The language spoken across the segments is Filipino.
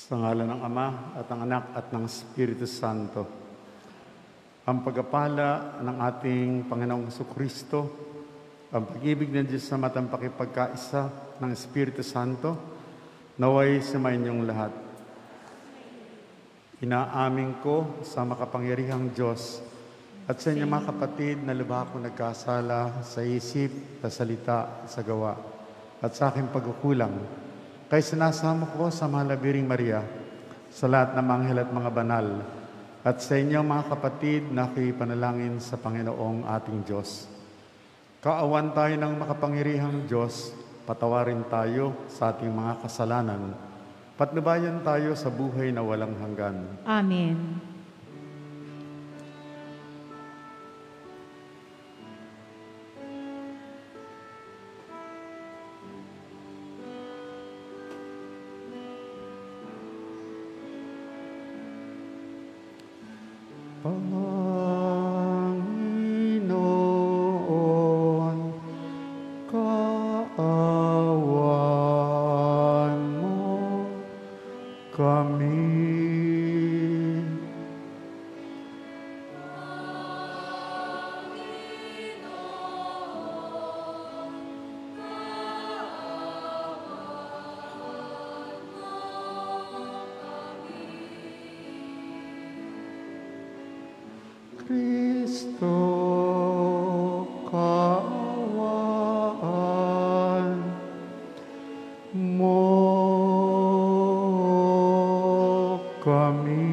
Sa ngalan ng Ama at ng Anak at ng Espiritu Santo. Ang pagpapala ng ating Panginoong Jesucristo, ang pag-ibig ng Diyos sa matang pakipagkaisa ng Espiritu Santo, naway sumayin niyong lahat. Inaamin ko sa makapangyarihang Diyos at sa inyo mga kapatid na lubha akong nagkasala sa isip, sa salita, sa gawa at sa aking pagkukulang. Kaya sinasamo ko sa Mahalabiring Maria, sa lahat ng mga anghel at mga banal, at sa inyong mga kapatid na kipanalangin sa Panginoong ating Diyos. Kaawan tayo ng makapangyarihang Diyos, patawarin tayo sa ating mga kasalanan, patnubayan tayo sa buhay na walang hanggan. Amen. Panginoon, kaawan mo kami. Kristo, kaawaan mo kami.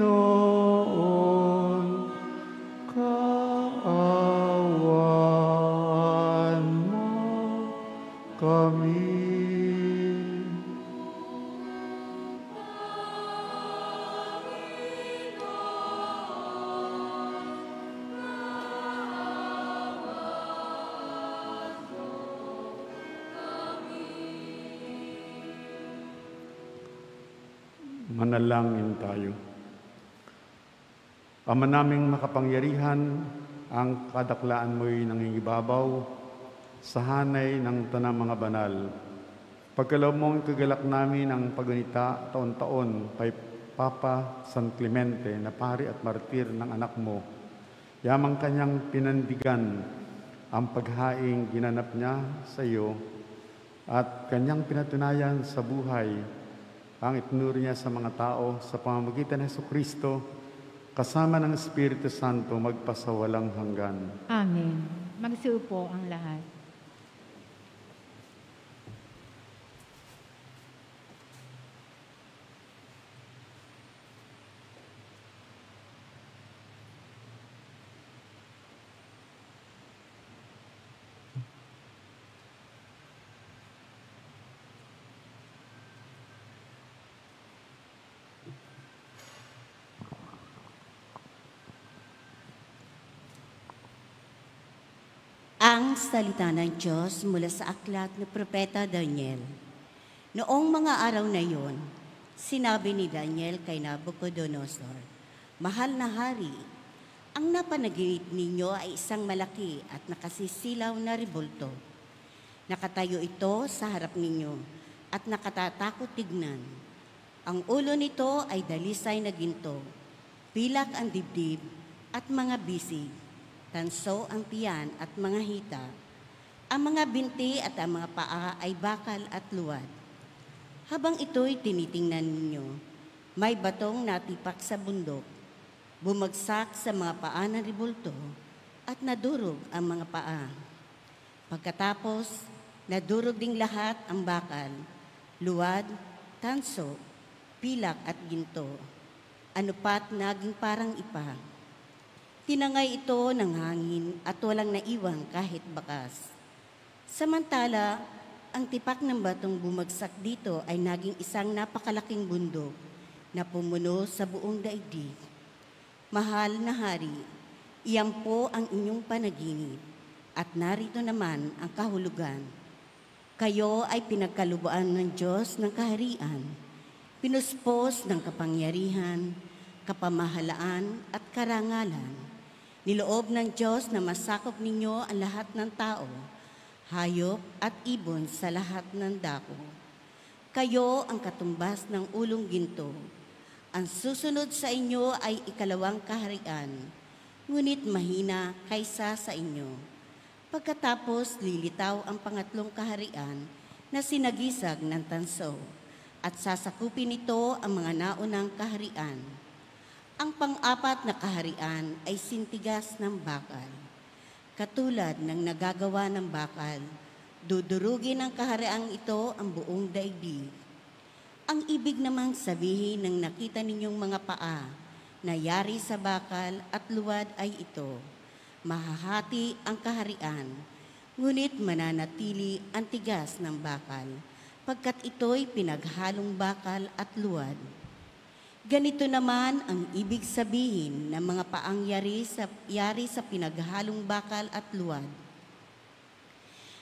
Panginoon, kaawaan mo kami. Manalangin tayo. Ama naming makapangyarihan, ang kadaklaan mo'y nangingibabaw sa hanay ng tanang mga banal. Pagkaloob mong kagalak namin ang pagunita taon-taon kay Papa San Clemente na pari at martir ng anak mo. Yamang kanyang pinandigan ang paghaing ginanap niya sa iyo at kanyang pinatunayan sa buhay ang itinuro niya sa mga tao sa pamamagitan ng Jesucristo, kasama ng Espiritu Santo, magpasawalang hanggan. Amen. Magsiupo ang lahat. Ang salita ng Diyos mula sa aklat ni Propeta Daniel. Noong mga araw na iyon, sinabi ni Daniel kay Nabucodonosor, "Mahal na hari, ang napanaginip ninyo ay isang malaki at nakasisilaw na rebulto. Nakatayo ito sa harap ninyo at nakatatakot tignan. Ang ulo nito ay dalisay na ginto, pilak ang dibdib at mga bisig, tanso ang tiyan at mga hita. Ang mga binti at ang mga paa ay bakal at luwad. Habang ito'y tinitingnan ninyo, may batong natipak sa bundok, bumagsak sa mga paa ng rebulto at nadurog ang mga paa. Pagkatapos, nadurog ding lahat ang bakal, luwad, tanso, pilak at ginto. Ano pat naging parang ipa. Tinangay ito ng hangin at walang naiwang kahit bakas. Samantala, ang tipak ng batong bumagsak dito ay naging isang napakalaking bundok na pumuno sa buong daigdig. Mahal na hari, iyan po ang inyong panaginip. At narito naman ang kahulugan. Kayo ay pinagkalubuan ng Diyos ng kaharian, pinuspos ng kapangyarihan, kapamahalaan at karangalan. Niloob ng Diyos na masakop ninyo ang lahat ng tao, hayop at ibon sa lahat ng dako. Kayo ang katumbas ng ulong ginto. Ang susunod sa inyo ay ikalawang kaharian, ngunit mahina kaysa sa inyo. Pagkatapos lilitaw ang pangatlong kaharian na sinagisag ng tanso at sasakupin nito ang mga naunang kaharian. Ang pang-apat na kaharian ay sintigas ng bakal. Katulad ng nagagawa ng bakal, dudurugin ng kahariang ito ang buong daigdig. Ang ibig namang sabihin ng nakita ninyong mga paa na yari sa bakal at luwad ay ito. Mahahati ang kaharian, ngunit mananatili ang tigas ng bakal, pagkat ito'y pinaghalong bakal at luwad. Ganito naman ang ibig sabihin ng mga paang yari sa pinaghalong bakal at luwad.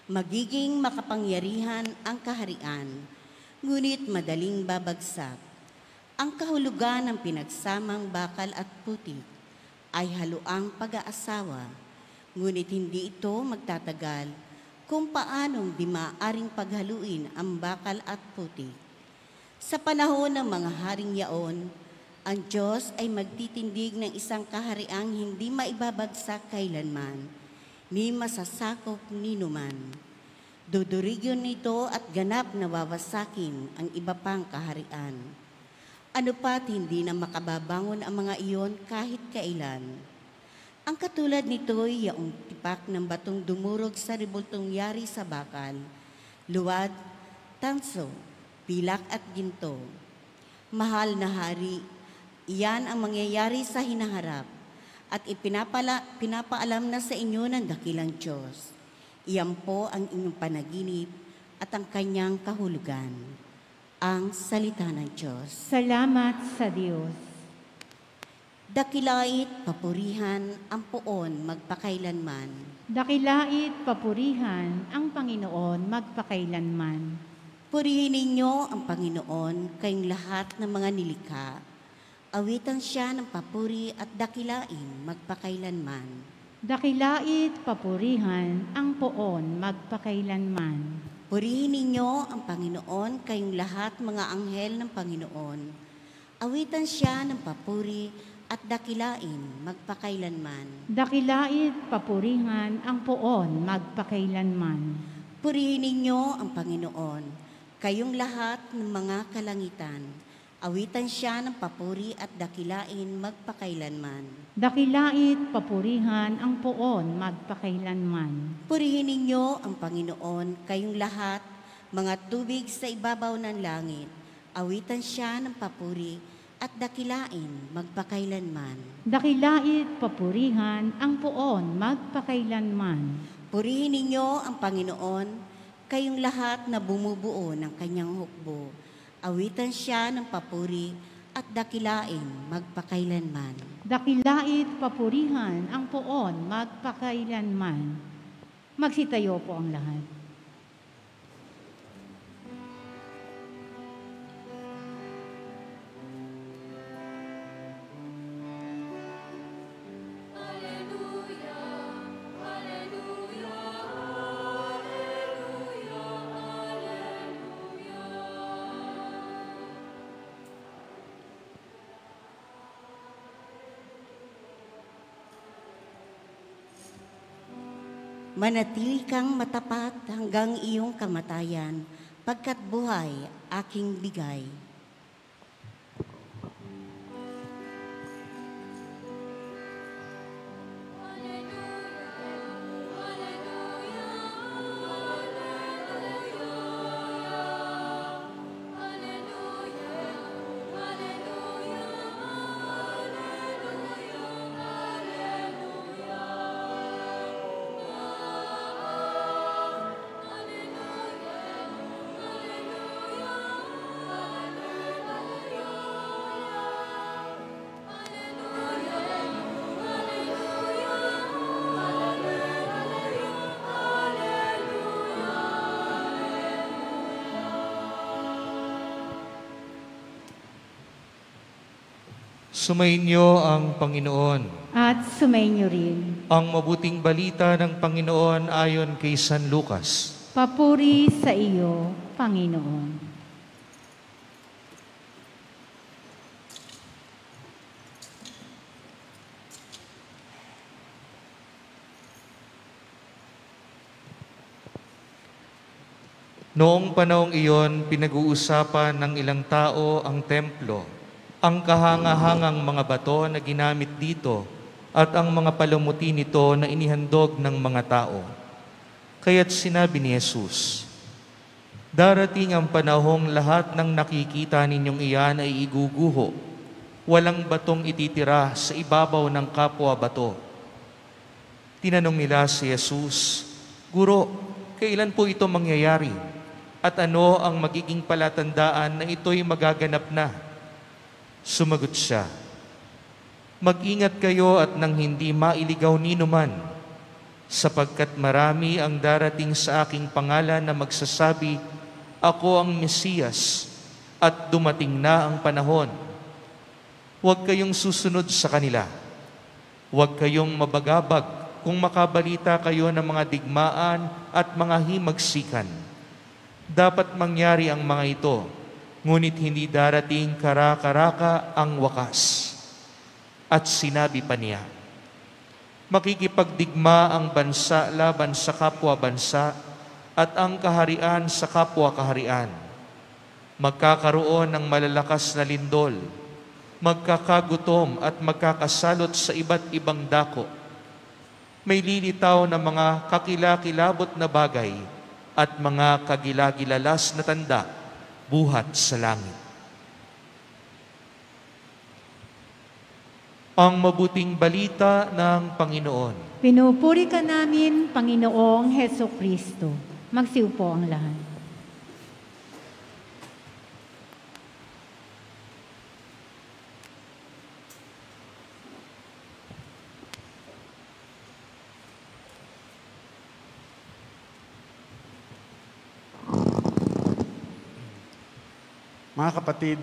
Magiging makapangyarihan ang kaharian, ngunit madaling babagsak. Ang kahulugan ng pinagsamang bakal at putik ay haluang pag-aasawa, ngunit hindi ito magtatagal kung paanong di maaring paghaluin ang bakal at putik. Sa panahon ng mga haring yaon, ang Diyos ay magtitindig ng isang kahariang hindi maibabagsak kailanman, ni masasakop ninuman. Dudurigyon nito at ganap na wawasakin ang iba pang kaharian. Ano pa't hindi na makababangon ang mga iyon kahit kailan. Ang katulad nito'y yaong tipak ng batong dumurog sa rebultong yari sa bakal, luwad, tanso, pilak at ginto. Mahal na hari, iyan ang mangyayari sa hinaharap at pinapaalam na sa inyo ng dakilang Diyos. Iyan po ang inyong panaginip at ang kanyang kahulugan. Ang salita ng Diyos. Salamat sa Diyos. Dakilait, papurihan, ang poon, magpakailanman. Dakilait, papurihan ang Panginoon magpakailanman. Purihin ninyo ang Panginoon, kayong lahat ng mga nilikha. Awitan siya ng papuri at dakilain, magpakailanman. Dakilait, papurihan ang poon magpakailanman. Purihin ninyo ang Panginoon, kayong lahat mga anghel ng Panginoon. Awitan siya ng papuri at dakilain, magpakailanman. Dakilait, papurihan ang poon magpakailanman. Purihin ninyo ang Panginoon, kayong lahat ng mga kalangitan. Awitan siya ng papuri at dakilain, magpakailanman. Dakilait, papurihan ang poon magpakailanman. Purihin ninyo ang Panginoon, kayong lahat, mga tubig sa ibabaw ng langit. Awitan siya ng papuri at dakilain, magpakailanman. Dakilait, papurihan ang poon magpakailanman. Purihin ninyo ang Panginoon, kayong lahat na bumubuo ng kanyang hukbo. Awitan siya ng papuri at dakilain, magpakailanman. Dakilait, papurihan ang poon magpakailanman. Magsitayo po ang lahat. Manatili kang matapat hanggang iyong kamatayan, pagkat buhay aking bigay. Sumainyo ang Panginoon. At sumainyo rin. Ang mabuting balita ng Panginoon ayon kay San Lucas. Papuri sa iyo, Panginoon. Noong panahong iyon, pinag-uusapan ng ilang tao ang templo, ang kahangahangang mga bato na ginamit dito at ang mga palumuti nito na inihandog ng mga tao. Kaya't sinabi ni Jesus, "Darating ang panahong lahat ng nakikita ninyong iyan ay iguguho. Walang batong ititira sa ibabaw ng kapwa bato." Tinanong nila si Jesus, "Guro, kailan po ito mangyayari? At ano ang magiging palatandaan na ito'y magaganap na?" Sumagot siya, "Mag-ingat kayo at nang hindi mailigaw ninuman, sapagkat marami ang darating sa aking pangalan na magsasabi, 'Ako ang Mesiyas,' at dumating na ang panahon. Huwag kayong susunod sa kanila. Huwag kayong mabagabag kung makabalita kayo ng mga digmaan at mga himagsikan. Dapat mangyari ang mga ito, ngunit hindi darating kara-karaka ang wakas." At sinabi pa niya, "Makikipagdigma ang bansa laban sa kapwa bansa at ang kaharian sa kapwa kaharian. Magkakaroon ng malalakas na lindol, magkakagutom at magkakasalot sa iba't ibang dako. May lilitaw na mga kakilakilabot na bagay at mga kagilagilalas na tanda buhat sa langit." Ang mabuting balita ng Panginoon. Pinupuri ka namin, Panginoong Heso Kristo. Magsiupo ang lahat. Mga kapatid,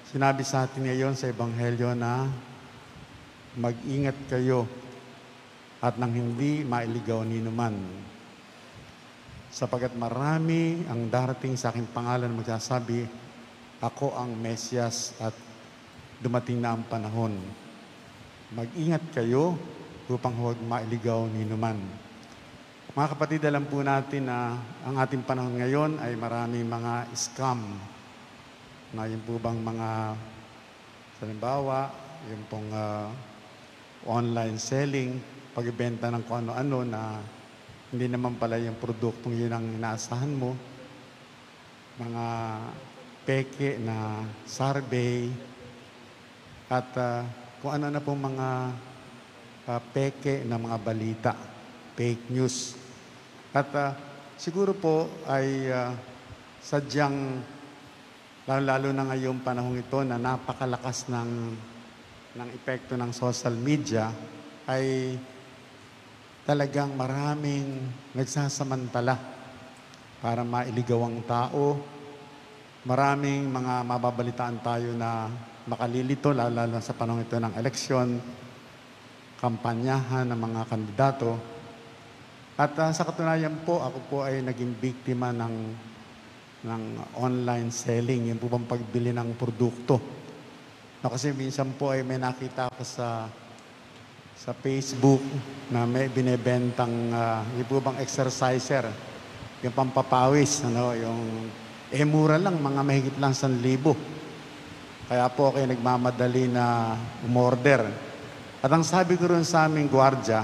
sinabi sa atin ngayon sa Ebanghelyo na mag-ingat kayo at nang hindi mailigaw ninuman. Sapagat marami ang darating sa aking pangalan magsasabi, "Ako ang Mesiyas," at dumating na ang panahon. Mag-ingat kayo upang huwag mailigaw ninuman. Mga kapatid, alam po natin na ang ating panahon ngayon ay marami mga scam na yun po bang mga, halimbawa, yung pong online selling, pagbenta ng kung ano-ano na hindi naman pala yung produktong yun ang inaasahan mo, mga peke na survey, at kung ano na pong mga peke na mga balita, fake news. At siguro po ay sadyang lalo na ngayong panahon ito na napakalakas ng epekto ng social media, ay talagang maraming nagsasamantala para mailigaw ang tao. Maraming mga mababalitaan tayo na makalilito, lalo sa panahon ito ng eleksyon, kampanyahan ng mga kandidato. At sa katunayan po, ako po ay naging biktima ng online selling, yung po bang pagbili ng produkto. Kasi minsan po ay may nakita ako sa Facebook na may binebentang yung po bang exerciser, yung pampapawis, yung mura lang, mga mahigit lang 1,000. Kaya po kayo nagmamadali na umorder. At ang sabi ko rin sa aming gwardya,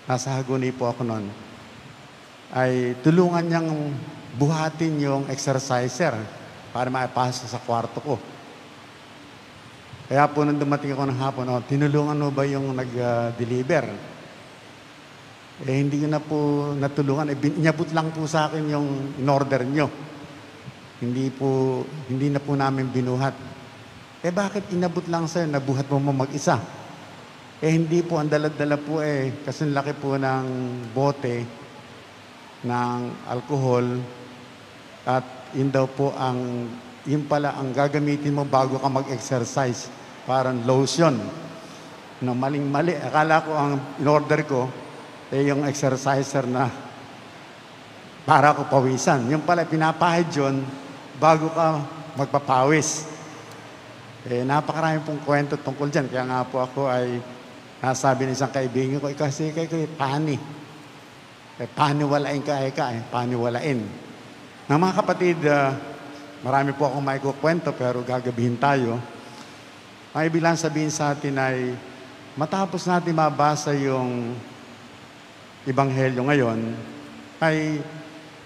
nasa Haguni po ako noon, ay tulungan niyang buhatin yung exerciser para maipasa sa kwarto ko. Kaya po nung dumating ako ng hapon, tinulungan mo ba yung nag-deliver? Hindi ko na po natulungan. Inyabot lang po sa akin yung in-order nyo. Hindi na po namin binuhat. Bakit inabot lang sa'yo? Nabuhat mo mag-isa. Hindi po. Ang dala-dala po kasi laki po ng bote ng alcohol. At yun daw po yun pala ang gagamitin mo bago ka mag-exercise. parang lotion na maling-mali. Akala ko ang in-order ko yung exerciser na para ko pawisan. Yung pala, pinapahid yun bago ka magpapawis. Napakarami pong kwento tungkol dyan. Kaya nga po ako ay nasabi ng isang kaibigan ko, kasi pani. Paniwalain ka, paniwalain. Ng mga kapatid, marami po akong may kukwento pero gagabihin tayo. Ang ibig lang sabihin sa atin ay matapos natin mabasa yung Ebanghelyo ngayon, ay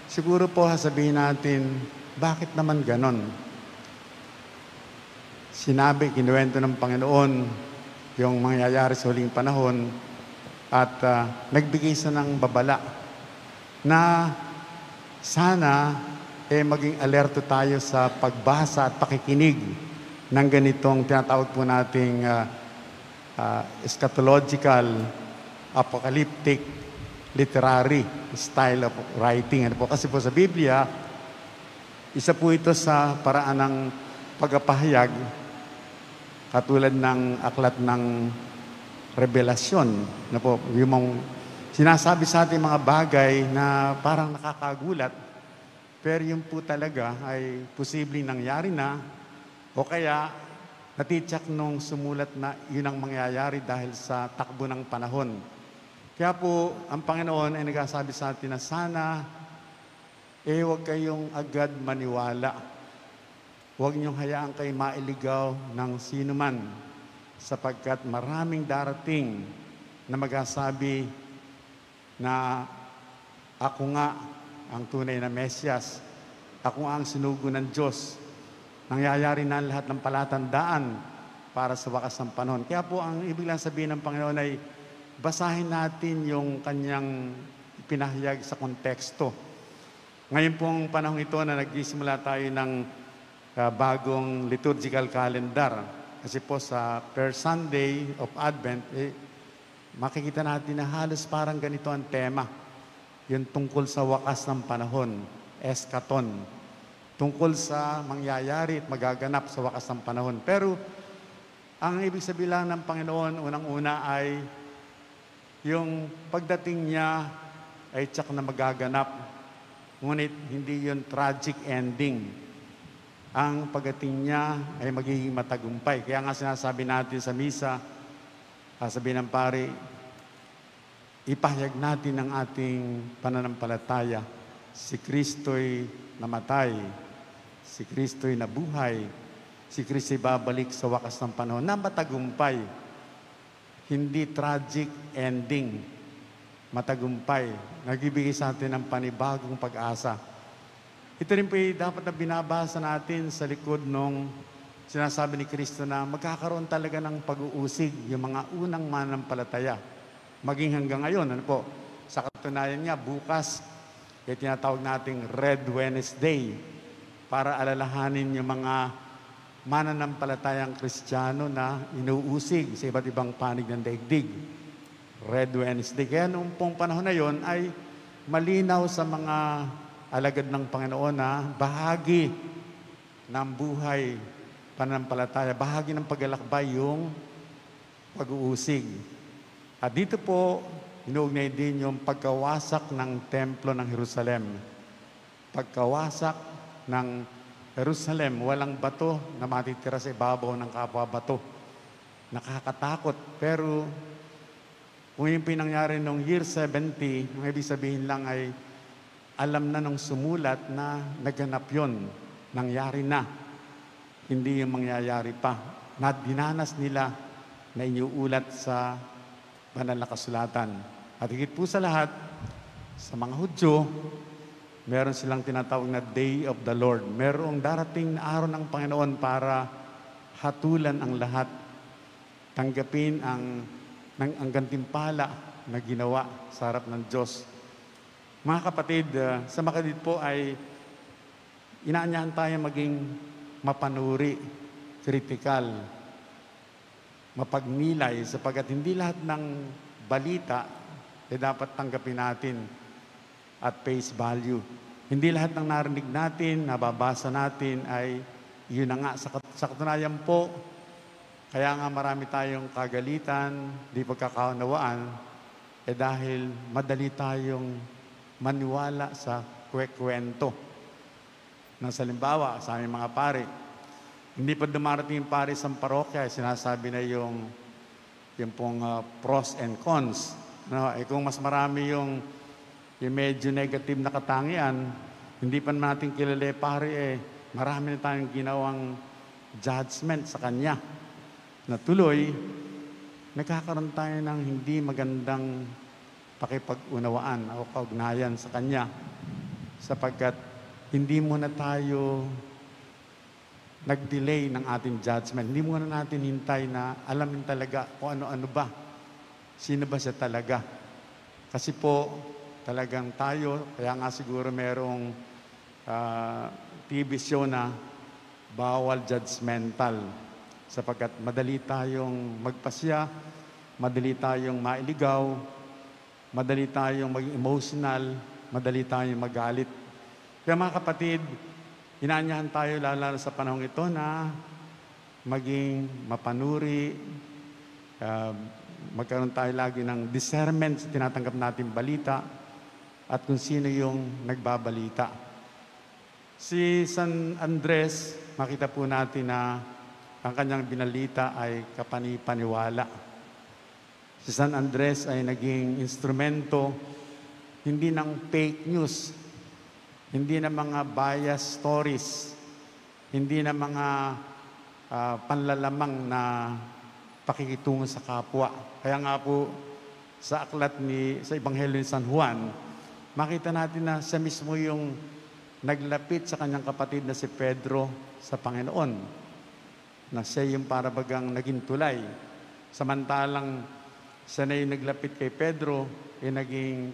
siguro po sasabihin natin, bakit naman ganon? Sinabi, kinuwento ng Panginoon yung mangyayari sa huling panahon at nagbigay sa ng babala na sana maging alerto tayo sa pagbasa at pakikinig ng ganitong tinatawag po nating eschatological, apocalyptic, literary style of writing. Ano po? Kasi po sa Biblia, isa po ito sa paraan ng pagpapahayag katulad ng aklat ng Revelasyon. Ano po? Yung sinasabi sa ating mga bagay na parang nakakagulat, pero yun po talaga ay posibleng nangyari na o kaya natitsak nung sumulat na yun ang mangyayari dahil sa takbo ng panahon. Kaya po, ang Panginoon ay nagsasabi sa atin na sana, huwag kayong agad maniwala. Huwag niyong hayaan kayo mailigaw ng sino man, sapagkat maraming darating na magsasabi na ako nga ang tunay na Mesyas, ako nga ang sinugo ng Diyos. Nangyayari na lahat ng palatandaan para sa wakas ng panahon. Kaya po, ang ibig lang sabihin ng Panginoon ay basahin natin yung kanyang pinahayag sa konteksto. Ngayon pong panahon ito na nagsisimula tayo ng bagong liturgical calendar. Kasi po sa per Sunday of Advent, makikita natin na halos parang ganito ang tema. Yung tungkol sa wakas ng panahon, eschaton. Tungkol sa mangyayari at magaganap sa wakas ng panahon. Pero ang ibig sabihin lang ng Panginoon, unang-una ay yung pagdating niya ay tsak na magaganap. Ngunit hindi yun tragic ending. Ang pagdating niya ay magiging matagumpay. Kaya nga sinasabi natin sa misa, sabi ng pare, ipahayag natin ang ating pananampalataya. Si Kristo'y namatay, si Kristo'y nabuhay, si Kristo'y babalik sa wakas ng panahon na matagumpay. Hindi tragic ending, matagumpay. Nagbibigay sa atin ng panibagong pag-asa. Ito rin po dapat na binabasa natin sa likod nung sinasabi ni Kristo na magkakaroon talaga ng pag-uusig yung mga unang mananampalataya. Maging hanggang ngayon, ano po, sa katunayan niya, bukas, tinatawag nating Red Wednesday para alalahanin yung mga mananampalatayang Kristiyano na inuusig sa iba't ibang panig ng daigdig. Red Wednesday. Kaya noong pong panahon na yon ay malinaw sa mga alagad ng Panginoon na bahagi ng buhay pananampalataya, bahagi ng paglalakbay yung pag-uusig. At dito po, inuugnay din yung pagkawasak ng templo ng Jerusalem. Pagkawasak ng Jerusalem, walang bato na matitira sa ibabaw ng kapwa bato. Nakakatakot. Pero kung yung pinangyari noong year 70, ang ibig sabihin lang ay alam na nung sumulat na naganap yon, nangyari na. Hindi yung mangyayari pa. Na dinanas nila na inyuulat sa banal na kasulatan. At higit po sa lahat, sa mga Hudyo, meron silang tinatawag na Day of the Lord. Merong darating na araw ng Panginoon para hatulan ang lahat. Tanggapin ang gantimpala na ginawa sa harap ng Diyos. Mga kapatid, sa Makadid po ay inaanyahan tayo maging mapanuri, kritikal, mapagnilay, sapagkat hindi lahat ng balita dapat tanggapin natin at face value. Hindi lahat ng narinig natin, nababasa natin ay yun na nga. Sa katunayan po, Kaya nga marami tayong kagalitan, di pagkakaunawaan, dahil madali tayong maniwala sa kwento. Nang salimbawa, sa aming mga pare, hindi pa dumarating yung pare sa parokya, sinasabi na yung pong pros and cons. No? Kung mas marami yung medyo negative na katangian, hindi pa natin kilala pare, marami na tayong ginawang judgment sa kanya. Na tuloy, nagkakaroon tayo ng hindi magandang pakipag-unawaan o kaugnayan sa kanya sapagkat hindi muna tayo nag-delay ng ating judgment. Hindi muna natin hintay na alamin talaga kung ano-ano ba. Sino ba siya talaga? Kasi po, talagang tayo, kaya nga siguro merong TV show na bawal judgmental sapagkat madali tayong magpasya, madali tayong mailigaw, madali tayong maging emotional, madali tayong magalit. Kaya mga kapatid, inaanyahan tayo lalo sa panahong ito na maging mapanuri, magkaroon tayo lagi ng discernment sa tinatanggap natin balita at kung sino yung nagbabalita. Si San Andres, makita po natin na ang kanyang binalita ay kapani-paniwala. Si San Andres ay naging instrumento hindi ng fake news, hindi ng mga bias stories, hindi ng mga panlalamang na pakikitungo sa kapwa. Kaya nga po sa aklat sa Ebanghelyo ni San Juan, makita natin na siya mismo yung naglapit sa kanyang kapatid na si Pedro sa Panginoon. Na siya yung parabagang naging tulay. Samantalang siya na yung naglapit kay Pedro, naging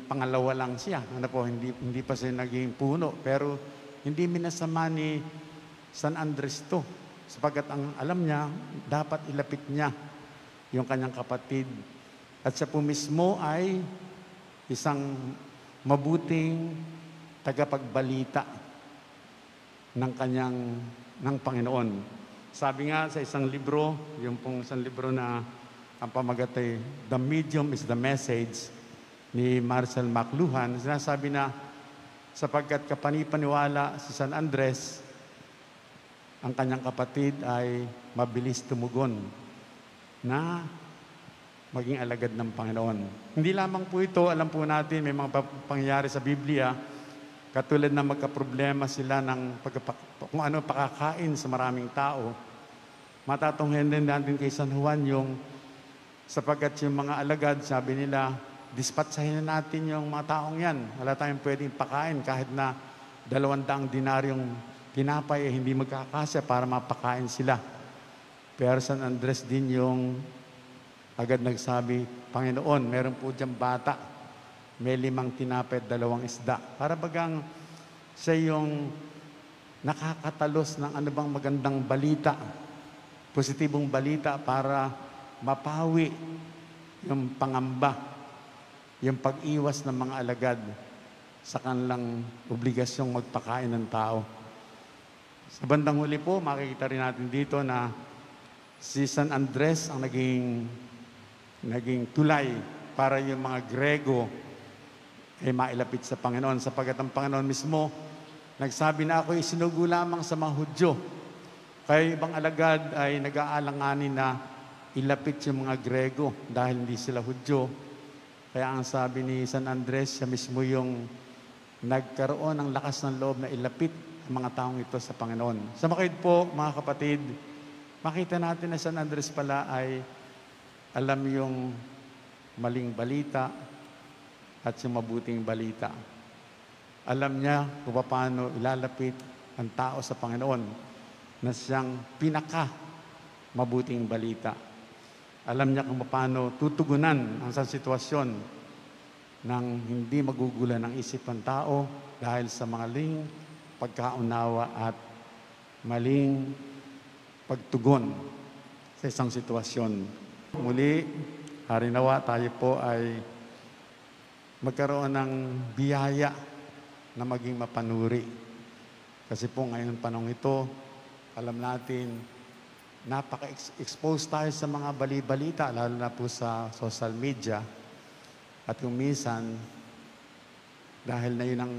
pangalawa lang siya. Hindi pa siya naging puno. Pero hindi minasama ni San Andres to. Sapagkat ang alam niya, dapat ilapit niya yung kanyang kapatid. At siya po mismo ay isang mabuting tagapagbalita ng Panginoon. Sabi nga sa isang libro, yung pong isang libro na ang pamagat ay The Medium is the Message ni Marcel McLuhan, sinasabi na sapagkat kapani-paniwala si San Andres, ang kanyang kapatid ay mabilis tumugon na maging alagad ng Panginoon. Hindi lamang po ito, alam po natin, may mga pangyayari sa Biblia, katulad na magkaproblema sila ng kung ano pakakain sa maraming tao. Matatunghayan din natin kay San Juan yung sapagkat yung mga alagad, sabi nila, dispatsahin na natin yung mga taong yan. Wala tayong pwedeng pakain kahit na 200 dinaryong tinapay hindi magkakasya para mapakain sila. Pero San Andres din yung agad nagsabi, Panginoon, meron po diyang bata, may 5 tinapay at 2 isda. Para bagang siya yung nakakatalos ng ano bang magandang balita, positibong balita para mapawi yung pangamba, yung pag-iwas ng mga alagad sa kanilang obligasyong magpakain ng tao. Sa bandang huli po, makikita rin natin dito na si San Andres ang naging tulay para yung mga Grego ay mailapit sa Panginoon. Sapagkat ang Panginoon mismo, nagsabi na ako isinugo lamang sa mga Hudyo. Kaya ibang alagad ay nag-aalanganin na ilapit yung mga Grego dahil hindi sila Hudyo. Kaya ang sabi ni San Andres, siya mismo yung nagkaroon ng lakas ng loob na ilapit ang mga taong ito sa Panginoon. Sa makid po, mga kapatid, makita natin na San Andres pala ay alam yung maling balita at yung mabuting balita. Alam niya kung paano ilalapit ang tao sa Panginoon na siyang mabuting balita. Alam niya kung paano tutugunan ang sitwasyon nang hindi magugulan ang isip ng tao dahil sa maling pagkaunawa at maling pagtugon sa isang sitwasyon. Muli, harinawa tayo po ay magkaroon ng biyaya na maging mapanuri. Kasi po ngayon panahon ito, alam natin, napaka-expose tayo sa mga bali-balita, lalo na po sa social media. At kung minsan, dahil na yun ang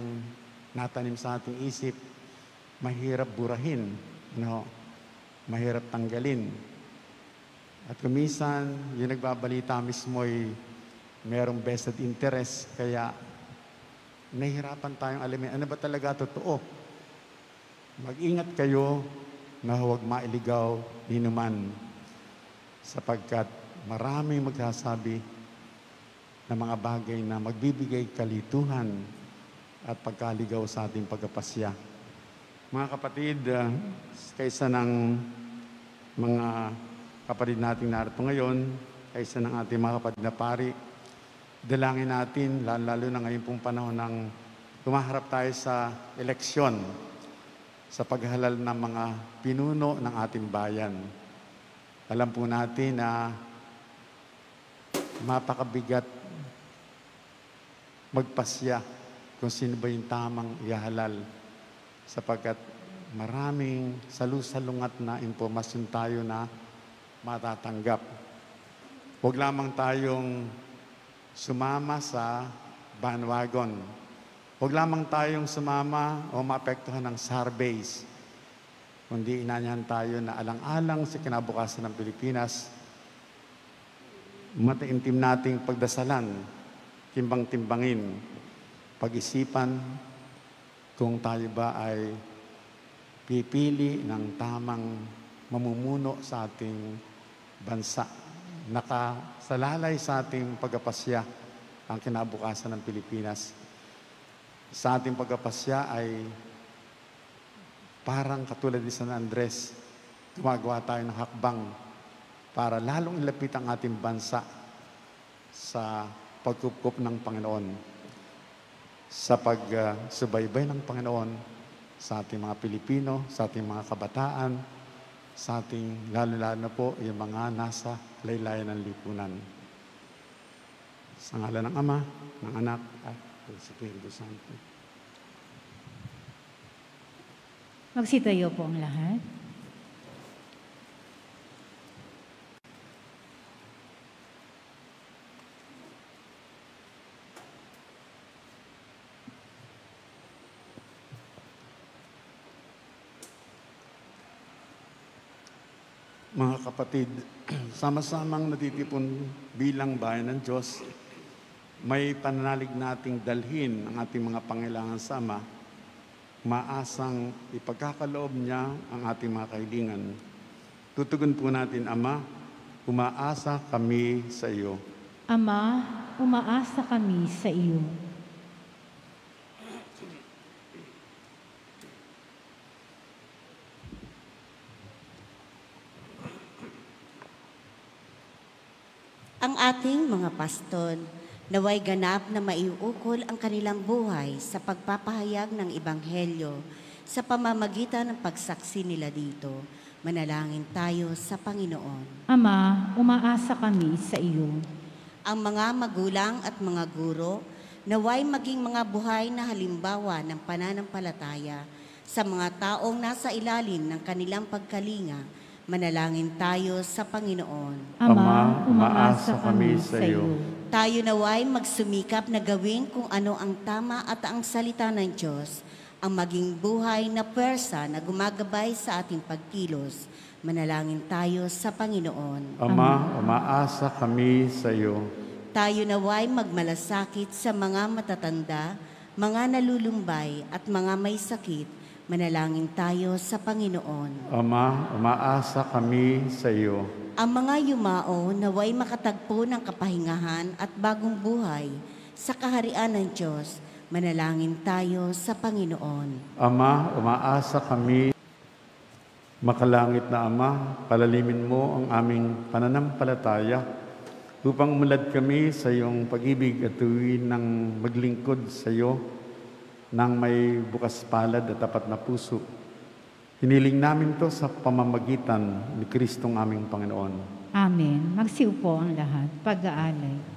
natanim sa ating isip, mahirap burahin, mahirap tanggalin. At kung minsan, yung nagbabalita mismo ay merong vested interest, kaya nahihirapan tayong alamin, ano ba talaga totoo? Mag-ingat kayo na huwag mailigaw ni naman, sapagkat maraming magsasabi ng mga bagay na magbibigay kalituhan at pagkaligaw sa ating pagkapasya. Mga kapatid, kaysa ng mga kapatid nating narito ngayon, kaysa ng ating mga kapatid na pari, dalangin natin, lalo na ngayon pong panahon ng tumaharap tayo sa eleksyon, sa paghalal ng mga pinuno ng ating bayan. Alam po natin na mapakabigat magpasya kung sino ba yung tamang ihalal, sapagkat maraming salusalungat na impormasyon tayo na matatanggap. Huwag lamang tayong sumama sa bandwagon. Huwag lamang tayong sumama o maapektuhan ng surveys, kundi inanyahan tayo na alang-alang sa kinabukasan ng Pilipinas, mataimtim nating pagdasalan, timbang-timbangin, pag-isipan kung tayo ba ay pipili ng tamang mamumuno sa ating bansa. Nakasalalay sa ating pagkapasya ang kinabukasan ng Pilipinas. Sa ating pagkapasya ay parang katulad ni San Andres, gumagawa tayo ng hakbang para lalong ilapit ang ating bansa sa pagkukup ng Panginoon, sa pagsubaybay ng Panginoon sa ating mga Pilipino, sa ating mga kabataan, sa ating lalo-lalo na po yung mga nasa laylayan ng lipunan. Sa ngalan ng Ama, ng Anak, at Espiritu Santo. Magsitayo po ang lahat. Mga kapatid, sama-samang natitipon bilang bayan ng Diyos, may pananalig nating dalhin ang ating mga pangailangan sa Ama, maasang ipagkakaloob niya ang ating mga kahilingan. Tutugon po natin, Ama, umaasa kami sa iyo. Ama, umaasa kami sa iyo. Ang ating mga pastol, naway ganap na maiukol ang kanilang buhay sa pagpapahayag ng Ebanghelyo sa pamamagitan ng pagsaksi nila dito. Manalangin tayo sa Panginoon. Ama, umaasa kami sa iyo. Ang mga magulang at mga guro, naway maging mga buhay na halimbawa ng pananampalataya sa mga taong nasa ilalim ng kanilang pagkalinga. Manalangin tayo sa Panginoon. Ama, umaasa kami sa iyo. Tayo naway magsumikap na gawin kung ano ang tama at ang salita ng Diyos, ang maging buhay na pwersa na gumagabay sa ating pagkilos. Manalangin tayo sa Panginoon. Ama, umaasa kami sa iyo. Tayo naway magmalasakit sa mga matatanda, mga nalulumbay at mga may sakit. Manalangin tayo sa Panginoon. Ama, umaasa kami sa iyo. Ang mga yumao naway makatagpo ng kapahingahan at bagong buhay sa kaharian ng Diyos. Manalangin tayo sa Panginoon. Ama, umaasa kami. Makalangit na Ama, palalimin mo ang aming pananampalataya upang umulad kami sa iyong pag-ibig at tuwin ng maglingkod sa iyo nang may bukas palad at tapat na puso. Hiniling namin to sa pamamagitan ni Kristong aming Panginoon. Amen. Magsiupo ang lahat. Pag-aalay.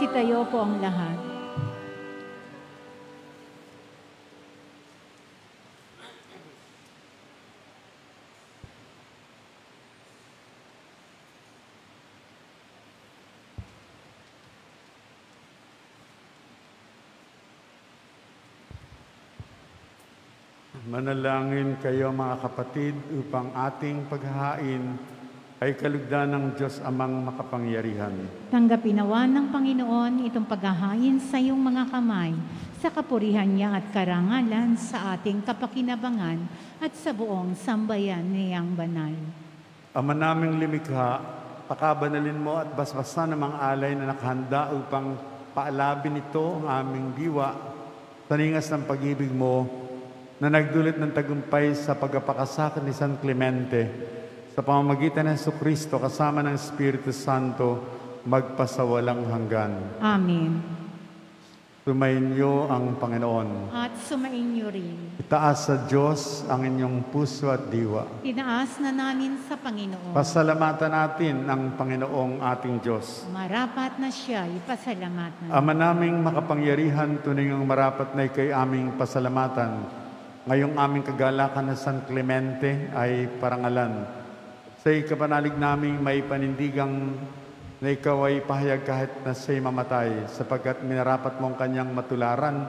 Magsitayo po ang lahat. Manalangin kayo mga kapatid upang ating paghahain ay kalugdan ng Diyos Amang makapangyarihan. Tanggapin nawa ng Panginoon itong paghahain sa iyong mga kamay, sa kapurihan niya at karangalan sa ating kapakinabangan at sa buong sambayan niyang banal. Ama naming limikha, pakabanalin mo at basbasan ng mga alay na nakahanda upang paalabin ito ang aming diwa, taningas ng pag-ibig mo, na nagdulot ng tagumpay sa pagpapakasakit ni San Clemente sa pamamagitan ng Jesucristo kasama ng Espiritu Santo magpasawalang hanggan. Amen. Sumainyo ang Panginoon. At sumainyo rin. Itaas sa Diyos ang inyong puso at diwa. Tinaas na namin sa Panginoon. Pasalamatan natin ang Panginoong ating Diyos. Marapat na siya ipasalamatan. Ama naming makapangyarihan, tunay ang marapat na ikay aming pasalamatan. Ngayong aming kagalakan na San Clemente ay parangalan. Sa ikapanalig naming may panindigang na ikaw ay pahayag kahit na siya'y mamatay, sapagkat minarapat mong kanyang matularan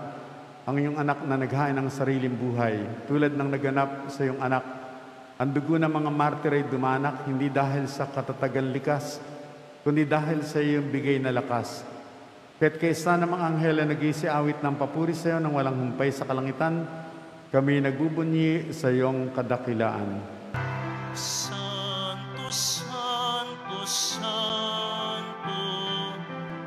ang iyong anak na naghain ng sariling buhay. Tulad ng naganap sa iyong anak, ang dugo ng mga martir ay dumanak, hindi dahil sa katatagan likas, kundi dahil sa iyong bigay na lakas. Kaya't kaysa ng mga anghel na nag-iisiawit ng papuri sa iyo nang walang humpay sa kalangitan, kami nagbubunyi sa iyong kadakilaan. Santo, Santo, Santo,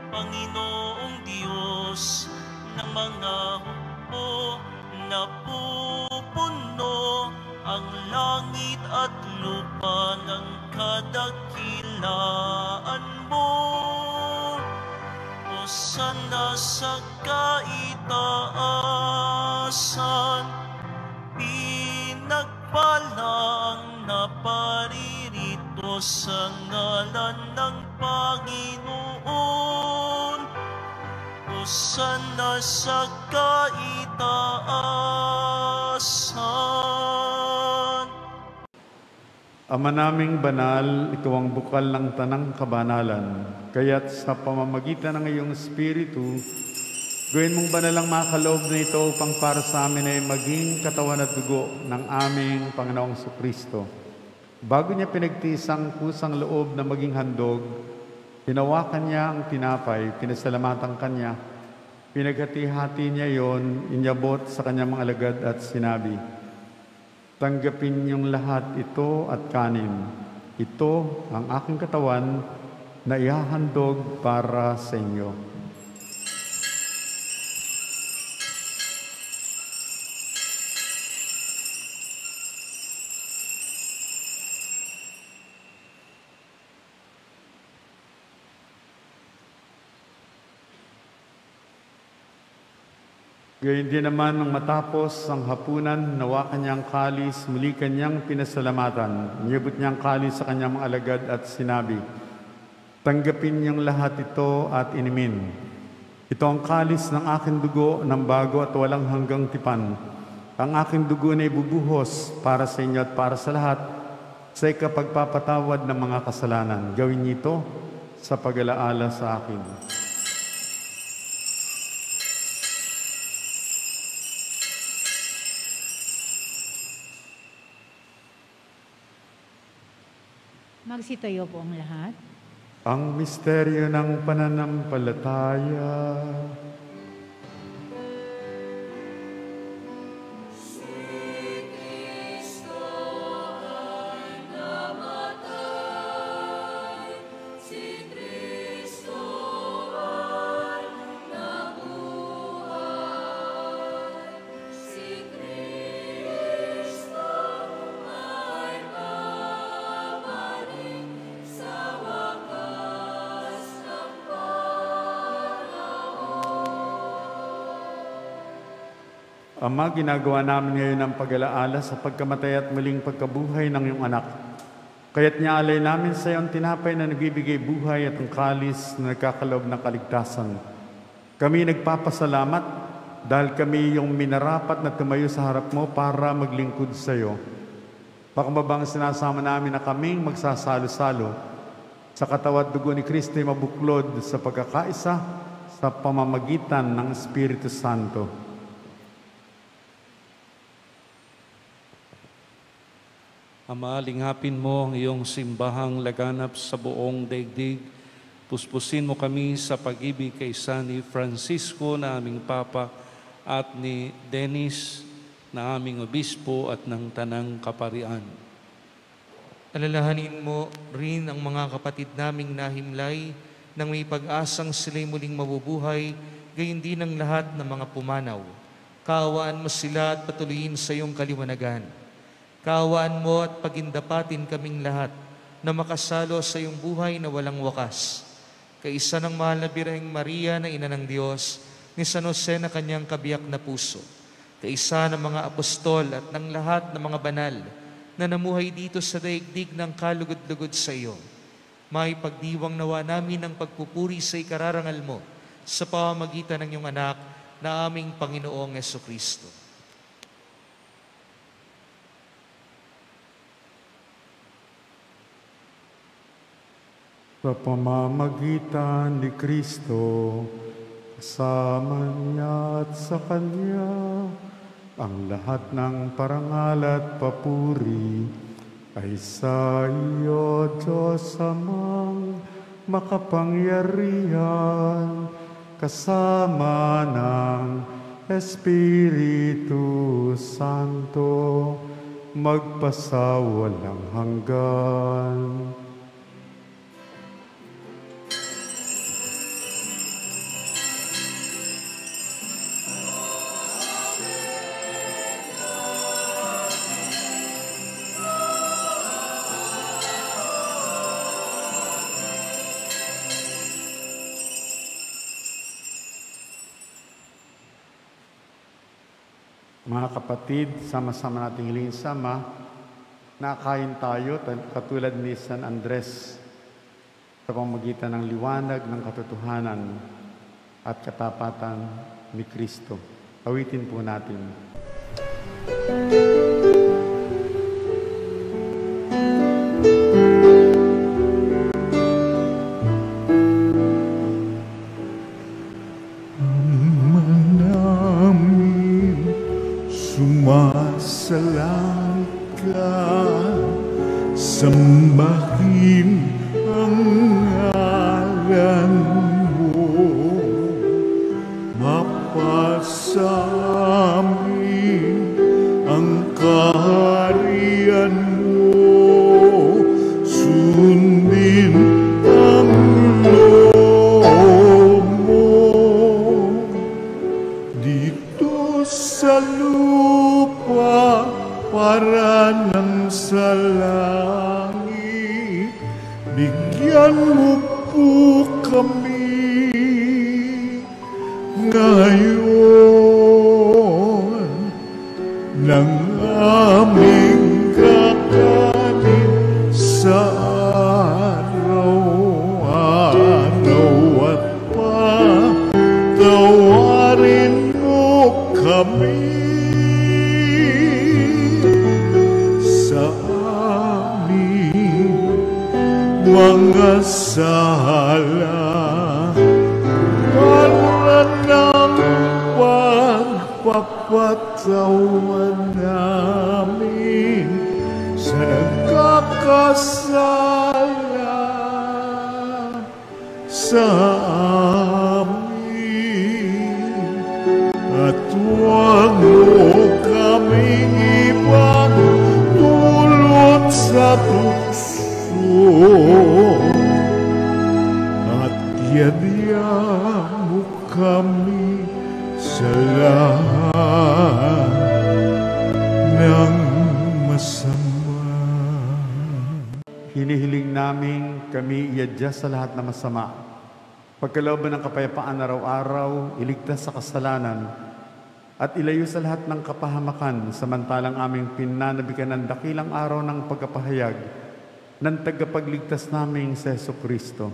Panginoong Diyos ng mga hukbo, napupuno ang langit at lupa ng kadakilaan mo. Hosana sa kaitaasan, pinagpalang naparirito sa ngalan ng Panginoon. Hosana sa kaitaasan. Ama naming banal, ikaw ang bukal ng tanang kabanalan. Kaya't sa pamamagitan ng iyong Espiritu, gawin mong banalang makaloob na ito upang para sa amin ay maging katawan at dugo ng aming Panginoong Jesucristo. Bago niya pinagtiis ang kusang loob na maging handog, hinawakan niya ang tinapay, pinasalamatan kanya, pinaghati-hati niya yon, inyabot sa kanyang mga alagad at sinabi, "Tanggapin niyong lahat ito at kanin. Ito ang aking katawan na ihahandog para sa inyo." Gayun din naman nang matapos ang hapunan, nawa kanyang kalis, muli kanyang pinasalamatan. Niyabot niyang kalis sa kanyang mga alagad at sinabi, "Tanggapin niyong lahat ito at inimin. Ito ang kalis ng aking dugo ng bago at walang hanggang tipan. Ang aking dugo na ibubuhos para sa inyo at para sa lahat sa ikapagpapatawad ng mga kasalanan. Gawin niyo ito sa pag-alaala sa akin." Magsitayo po ang lahat. Ang misteryo ng pananampalataya. Ama, ginagawa namin ngayon ang pag-alaala sa pagkamatay at muling pagkabuhay ng iyong anak. Kaya't nialay namin sa iyo ang tinapay na nagbibigay buhay at ang kalis na nagkakaloob ng kaligtasan. Kami nagpapasalamat dahil kami yung minarapat na tumayo sa harap mo para maglingkod sa iyo. Pakumbabang sinasama namin na kaming magsasalo-salo sa katawan at dugo ni Kristo ay mabuklod sa pagkakaisa sa pamamagitan ng Espiritu Santo. Ama, linghapin mo ang iyong simbahang laganap sa buong daigdig. Puspusin mo kami sa pag-ibig kay San Francisco na aming Papa at ni Dennis na aming Obispo at ng Tanang Kaparian. Alalahanin mo rin ang mga kapatid naming nahimlay nang may pag-asang sila'y muling mabubuhay, gayon din ang lahat ng mga pumanaw. Kaawaan mo sila at patuloyin sa iyong kaliwanagan. Kaawaan mo at pagindapatin kaming lahat na makasalo sa iyong buhay na walang wakas. Kaisa ng mahal na Birheng Maria na Ina ng Diyos, ni San Jose na kanyang kabiyak na puso, kaisa ng mga apostol at ng lahat ng mga banal na namuhay dito sa daigdig ng kalugod-lugod sa iyo. May pagdiwang nawa namin ang pagpupuri sa ikararangal mo sa pamamagitan ng iyong anak na aming Panginoong Jesucristo. Sa pamamagitan ni Kristo, kasama niya at sa Kanya, ang lahat ng parangal at papuri ay sa iyo, Diyos Amang makapangyarihan, kasama ng Espiritu Santo, magpasawalang hanggan. Mga kapatid, sama-sama nating ilinsama, nakain tayo katulad ni San Andres sa pamamagitan ng liwanag ng katotohanan at katapatan ni Kristo. Awitin po natin. Sumasalang ka, sambahin ang ngalan mo, mapasamin ang kaharian mo, sundin ang loob mo dito sa lupa para nang sa langit. Bigyan mo po kami ngayon ng aming kakanin sa araw-araw at patawarin mo kami sa aming mga sala, para ng pagpapatawan namin sa nagkakasala sa amin, at huwag mo kaming ipagdulot sa tukso, at yadya mo kami sa lahat ng masama. Hinihiling namin kami iadya sa lahat na masama. Pagkalooban ng kapayapaan araw-araw, iligtas sa kasalanan, at ilayo sa lahat ng kapahamakan, samantalang aming pinanabikan ng dakilang araw ng pagkapahayag ng tagapagligtas naming sa Jesucristo.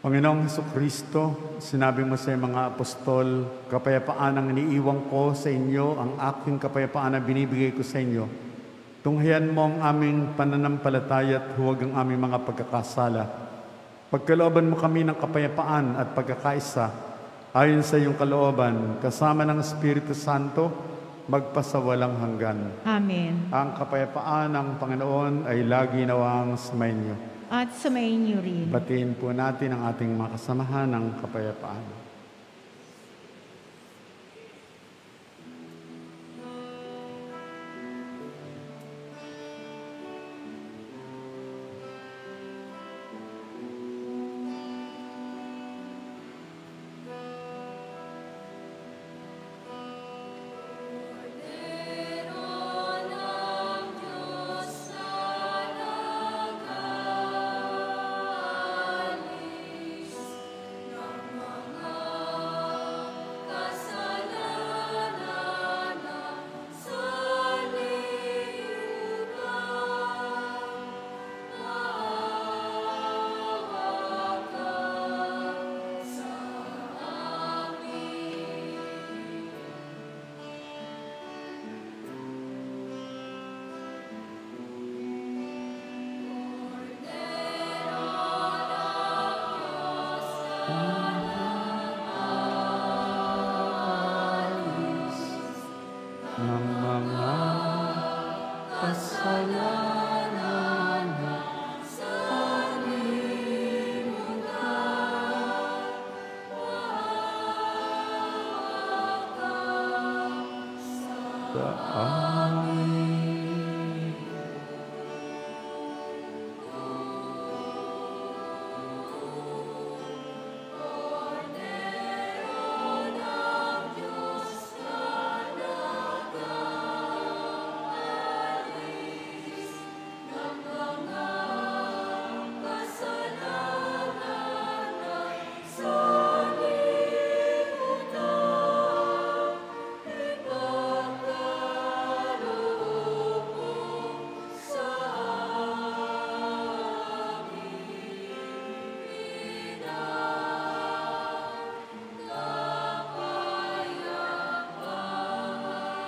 Panginoong Jesucristo, sinabi mo sa mga apostol, kapayapaan ang iniiwan ko sa inyo, ang aking kapayapaan na binibigay ko sa inyo. Tunghayan mo ang aming pananampalataya at huwag ang aming mga pagkakasala. Pagkalooban mo kami ng kapayapaan at pagkakaisa, ayon sa iyong kalooban, kasama ng Espiritu Santo, magpasawalang hanggan. Amen. Ang kapayapaan ng Panginoon ay lagi nawang sumainyo. At sumayin niyo rin. Batiin po natin ang ating mga kasamahan ng kapayapaan. Ng mga kasalanan sa limutan, sa amin.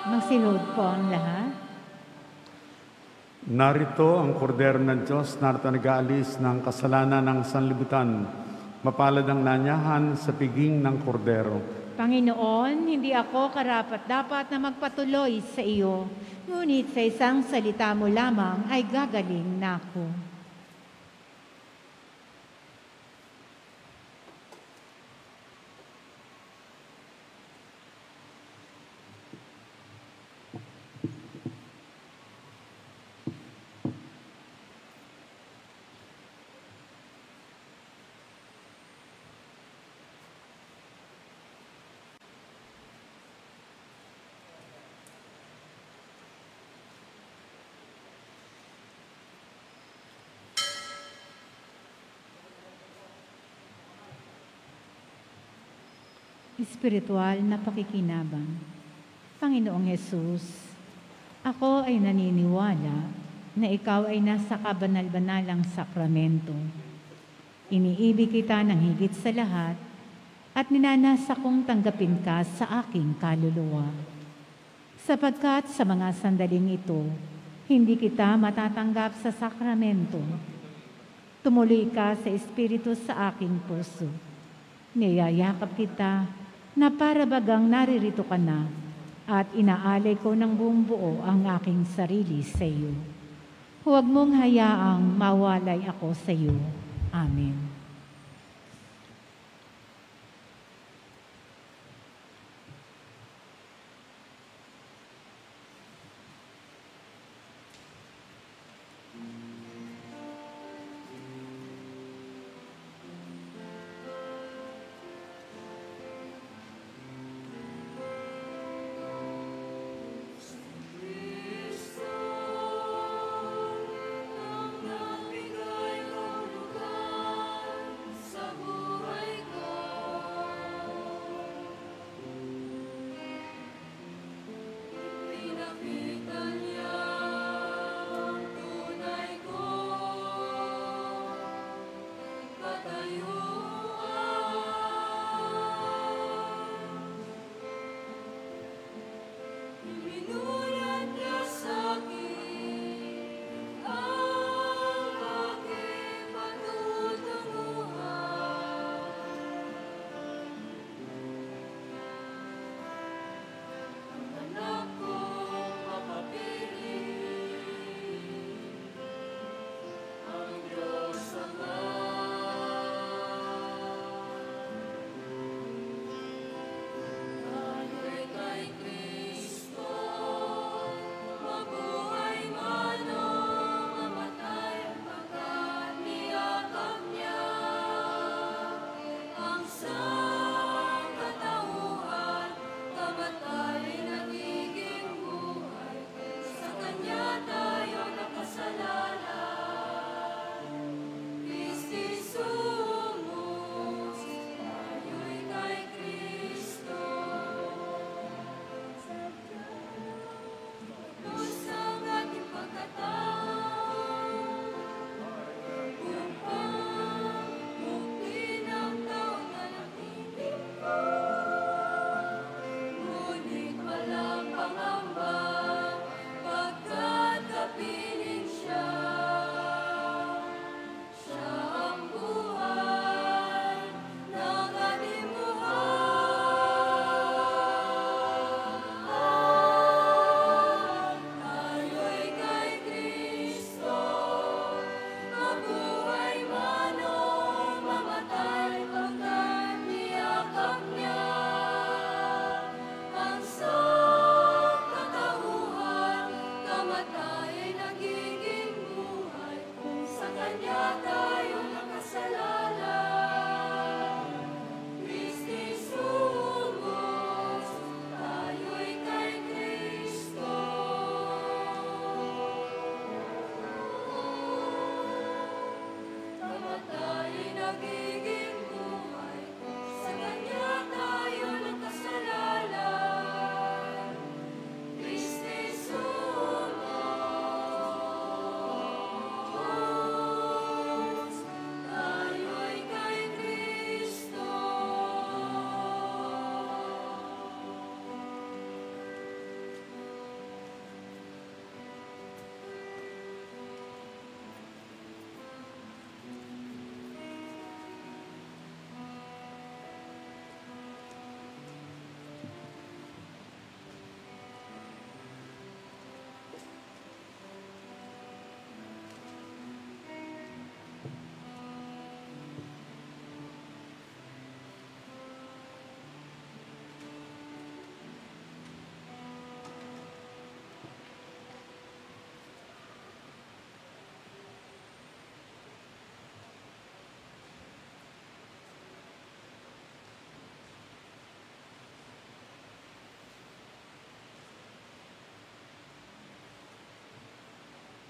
Magsilod po ang lahat. Narito ang kordero ng Diyos, narito nag-aalis ng kasalanan ng sanlibutan. Mapalad ang nanyahan sa piging ng kordero. Panginoon, hindi ako karapat-dapat na magpatuloy sa iyo, ngunit sa isang salita mo lamang ay gagaling na ako. Espiritual na pakikinabang. Panginoong Hesus, ako ay naniniwala na ikaw ay nasa kabanal-banalang sakramento. Iniibig kita ng higit sa lahat at ninanasa kong tanggapin ka sa aking kaluluwa. Sapagkat sa mga sandaling ito, hindi kita matatanggap sa sakramento. Tumuloy ka sa Espiritu sa aking puso. Niyayakap kita na para bagang naririto ka na at inaalay ko ng buong buo ang aking sarili sa iyo. Huwag mong hayaang mawalay ako sa iyo. Amen.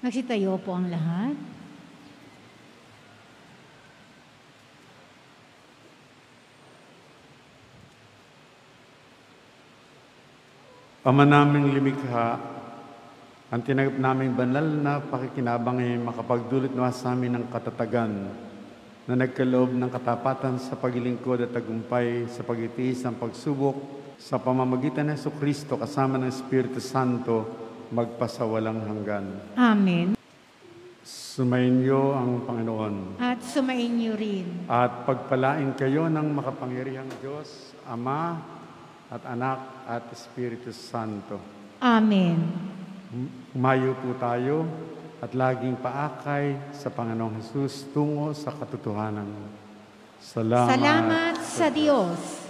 Magsitayo po ang lahat. Ama naming limikha, ang tinanggap naming banal na pakikinabang ay makapagdulot nawa sa amin ng katatagan na nagkaloob ng katapatan sa paglilingkod at tagumpay sa pagitiis ng pagsubok sa pamamagitan ng Jesucristo kasama ng Espiritu Santo magpasawalang hanggan. Amen. Sumainyo ang Panginoon. At sumainyo rin. At pagpalain kayo ng makapangyarihang Diyos, Ama at Anak at Espiritu Santo. Amen. Humayo po tayo at laging paakay sa Panginoong Hesus tungo sa katotohanan. Salamat Salamat sa Diyos.